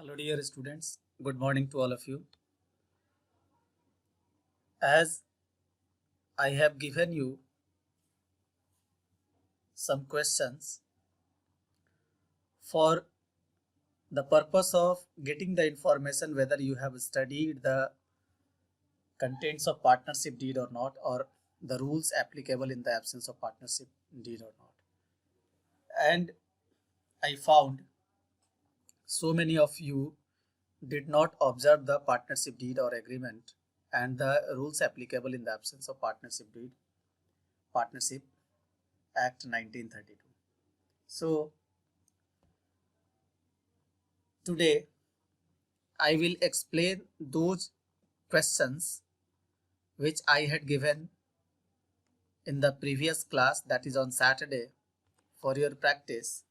Hello dear students, good morning to all of you. As I have given you some questions for the purpose of getting the information whether you have studied the contents of partnership deed or not, or the rules applicable in the absence of partnership deed or not. And I found so many of you did not observe the partnership deed or agreement and the rules applicable in the absence of partnership deed, Partnership Act 1932. So today I will explain those questions which I had given in the previous class, that is on Saturday, for your practice,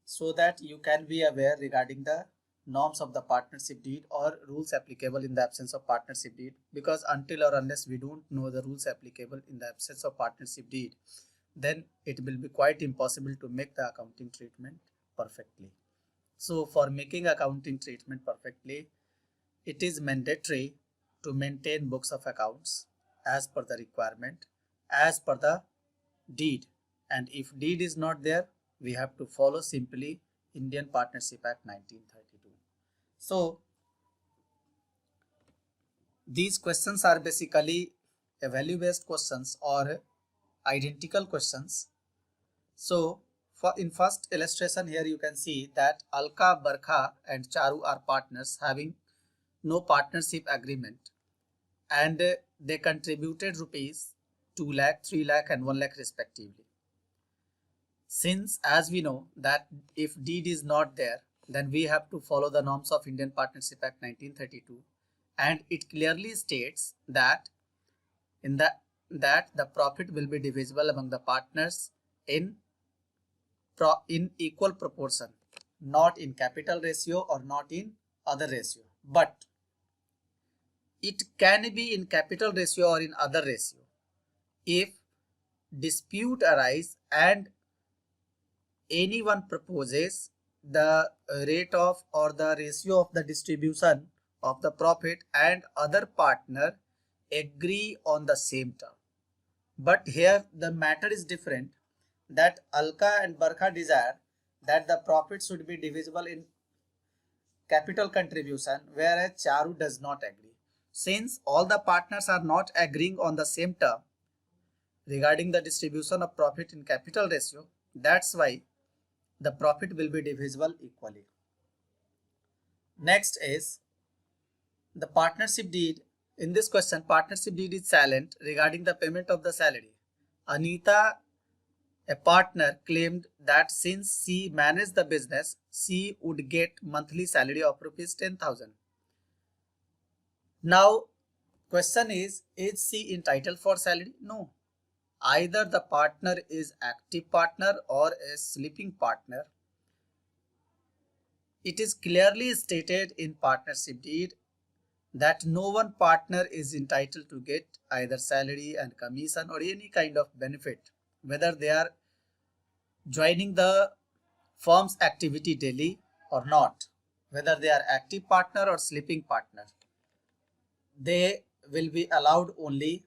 so that you can be aware regarding the norms of the partnership deed or rules applicable in the absence of partnership deed, because until or unless we don't know the rules applicable in the absence of partnership deed, then it will be quite impossible to make the accounting treatment perfectly. So for making accounting treatment perfectly, it is mandatory to maintain books of accounts as per the requirement, as per the deed. And if deed is not there, we have to follow simply Indian Partnership Act 1932. So these questions are basically a value-based questions or identical questions. So in first illustration here you can see that Alka, Barkha and Charu are partners having no partnership agreement, and they contributed rupees 2 lakh, 3 lakh and 1 lakh respectively. Since as we know that if deed is not there, then we have to follow the norms of Indian Partnership Act 1932, and it clearly states that that the profit will be divisible among the partners in equal proportion, not in capital ratio or not in other ratio, but it can be in capital ratio or in other ratio. If dispute arise and anyone proposes the rate of or the ratio of the distribution of the profit and other partner agree on the same term. But here the matter is different, that Alka and Barkha desire that the profit should be divisible in capital contribution, whereas Charu does not agree. Since all the partners are not agreeing on the same term regarding the distribution of profit in capital ratio, that's why the profit will be divisible equally. Next is the partnership deed. In this question, partnership deed is silent regarding the payment of the salary. Anita, a partner, claimed that since she managed the business, she would get monthly salary of rupees 10,000. Now, question is she entitled for salary? No. Either the partner is active partner or a sleeping partner. It is clearly stated in partnership deed that no one partner is entitled to get either salary and commission or any kind of benefit, whether they are joining the firm's activity daily or not, whether they are active partner or sleeping partner. They will be allowed only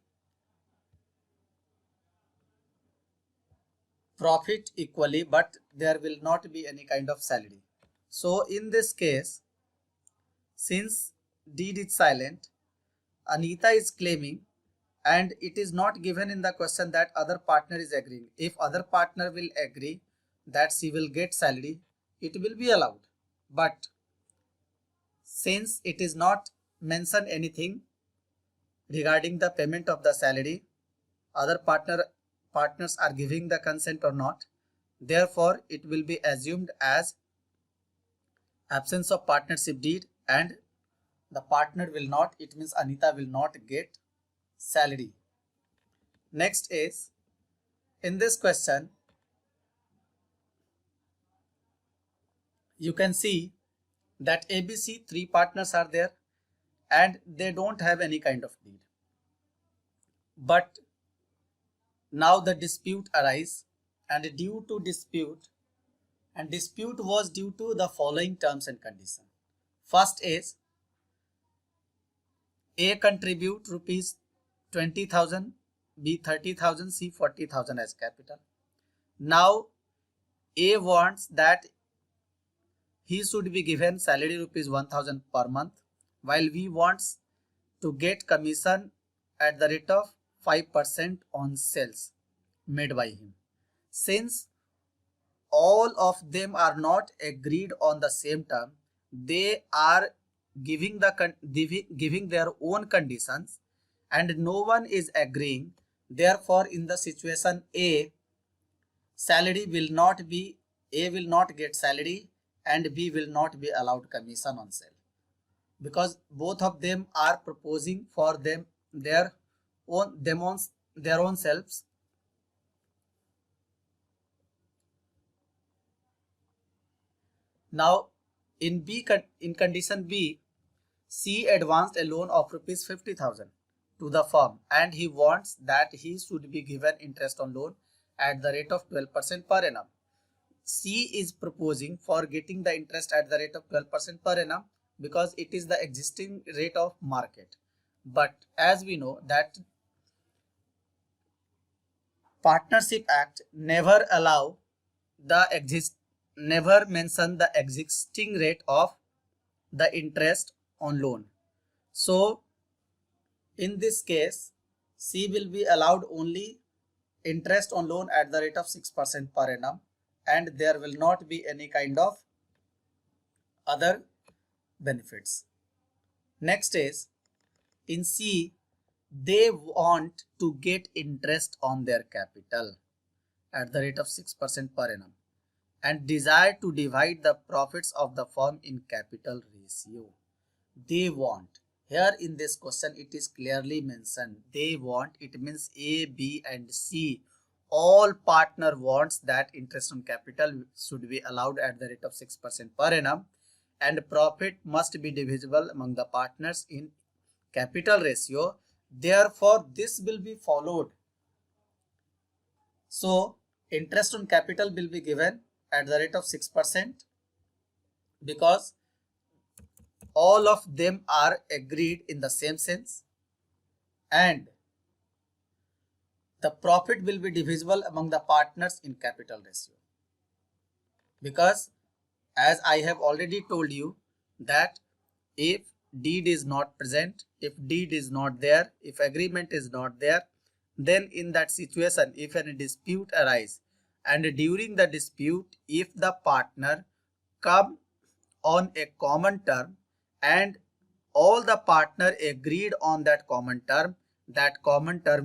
profit equally, but there will not be any kind of salary. So in this case, since deed is silent, Anita is claiming, and it is not given in the question that other partner is agreeing. If other partner will agree that she will get salary, it will be allowed. But since it is not mentioned anything regarding the payment of the salary, other partners are giving the consent or not, therefore it will be assumed as absence of partnership deed and the partner will not, it means Anita will not get salary. Next is, in this question, you can see that ABC, 3 partners are there and they don't have any kind of deed. But now the dispute arise, and due to dispute And dispute was due to the following terms and conditions. First is A contribute rupees 20,000, B 30,000, C 40,000 as capital. Now A wants that he should be given salary rupees 1,000 per month, while B wants to get commission at the rate of 5% on sales made by him. Since all of them are not agreed on the same term, they are giving their own conditions and no one is agreeing. Therefore, in the situation A, salary will not be, A will not get salary and B will not be allowed commission on sale, because both of them are proposing for their own selves. Now in condition B, C advanced a loan of rupees 50,000 to the firm and he wants that he should be given interest on loan at the rate of 12% per annum. C is proposing for getting the interest at the rate of 12% per annum because it is the existing rate of market. But as we know that Partnership Act never mention the existing rate of the interest on loan. So in this case, C will be allowed only interest on loan at the rate of 6% per annum and there will not be any kind of other benefits. Next is in C, they want to get interest on their capital at the rate of 6% per annum and desire to divide the profits of the firm in capital ratio. They want. Here in this question it is clearly mentioned. They want, it means A, B and C. All partner wants that interest on capital should be allowed at the rate of 6% per annum and profit must be divisible among the partners in capital ratio. Therefore, this will be followed. So, interest on capital will be given at the rate of 6% because all of them are agreed in the same sense and the profit will be divisible among the partners in capital ratio. Because as I have already told you that if deed is not present, if deed is not there, if agreement is not there, then in that situation if any dispute arise and during the dispute if the partner come on a common term and all the partner agreed on that common term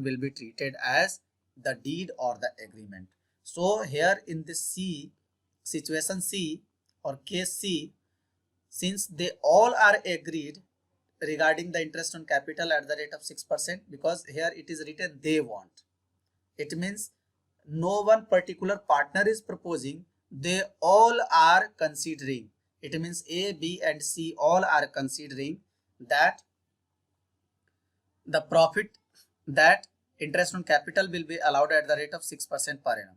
will be treated as the deed or the agreement. So here in this C, situation C or case C, since they all are agreed regarding the interest on capital at the rate of 6%, because here it is written they want. It means no one particular partner is proposing, they all are considering. It means A, B and C all are considering that the profit, that interest on capital will be allowed at the rate of 6% per annum.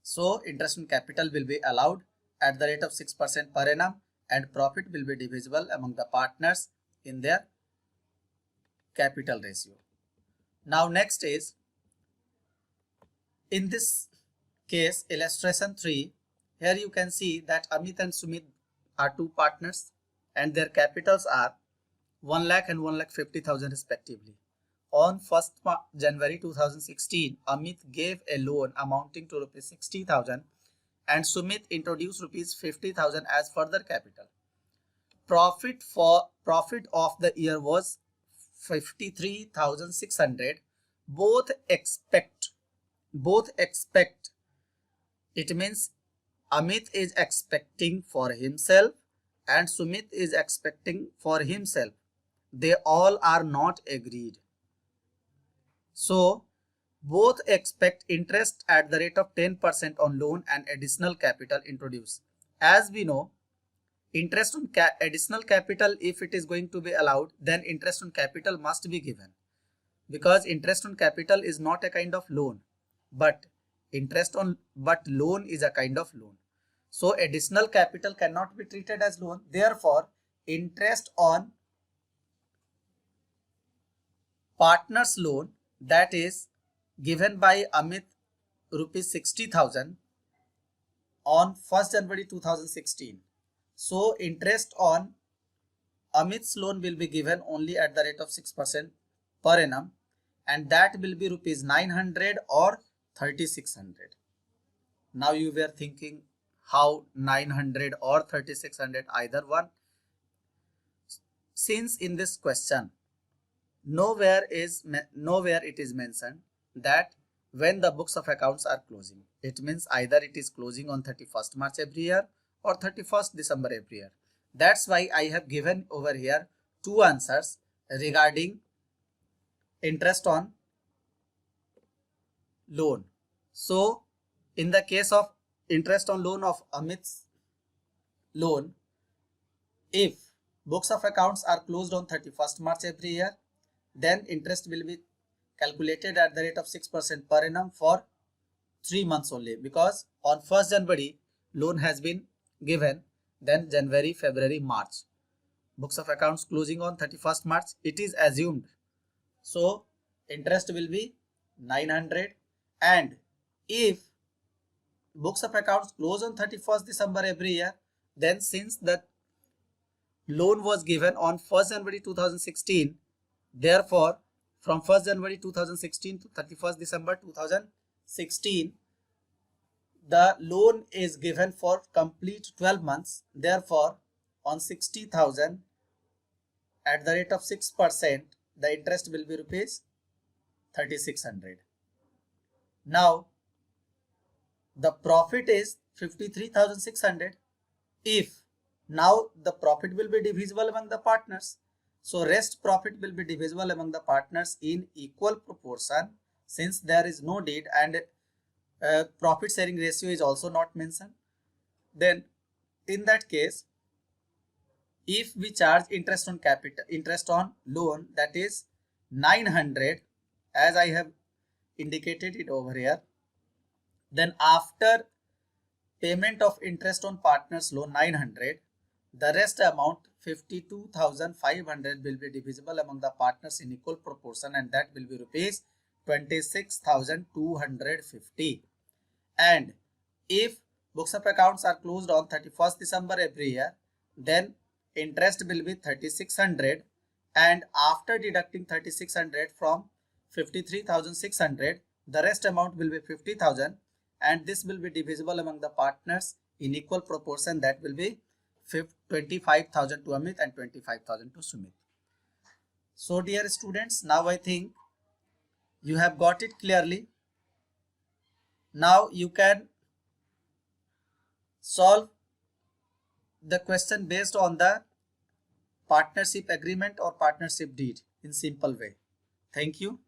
So interest on capital will be allowed at the rate of 6% per annum and profit will be divisible among the partners in their capital ratio. Now next is, in this case illustration 3, here you can see that Amit and Sumit are two partners and their capitals are 1 lakh and 1,50,000 respectively. On 1st January 2016, Amit gave a loan amounting to rupees 60,000 and Sumit introduced rupees 50,000 as further capital. Profit of the year was 53,600. Both expect. It means Amit is expecting for himself and Sumit is expecting for himself. They all are not agreed. So both expect interest at the rate of 10% on loan and additional capital introduced. As we know, interest on additional capital, if it is going to be allowed, then interest on capital must be given, because interest on capital is not a kind of loan, but loan is a kind of loan. So additional capital cannot be treated as loan. Therefore, interest on partner's loan that is given by Amit rupees 60,000 on 1st January 2016. So interest on Amit's loan will be given only at the rate of 6% per annum, and that will be rupees 900 or 3600. Now you were thinking how 900 or 3600, either one. Since in this question nowhere it is mentioned that when the books of accounts are closing, it means either it is closing on 31st March every year or 31st December every year. That's why I have given over here two answers regarding interest on loan. So in the case of interest on loan of Amit's loan, if books of accounts are closed on 31st March every year, then interest will be calculated at the rate of 6% per annum for 3 months only, because on 1st January loan has been given, then January, February, March. Books of accounts closing on 31st March, it is assumed. So interest will be 900, and if books of accounts close on 31st December every year, then since the loan was given on 1st January 2016, therefore from 1st January 2016 to 31st December 2016, the loan is given for complete 12 months. Therefore, on 60,000 at the rate of 6%, the interest will be rupees 3600. Now, the profit is 53,600. If now the profit will be divisible among the partners, so rest profit will be divisible among the partners in equal proportion, since there is no deed and profit sharing ratio is also not mentioned. Then in that case, if we charge interest on capital, interest on loan, that is 900, as I have indicated it over here, then after payment of interest on partners loan 900, the rest amount 52,500 will be divisible among the partners in equal proportion, and that will be rupees 26,250. And if books of accounts are closed on 31st December every year, then interest will be 3600, and after deducting 3600 from 53,600, the rest amount will be 50,000, and this will be divisible among the partners in equal proportion. That will be 25,000 to Amit and 25,000 to Sumit. So dear students, now I think you have got it clearly. Now you can solve the question based on the partnership agreement or partnership deed in simple way. Thank you.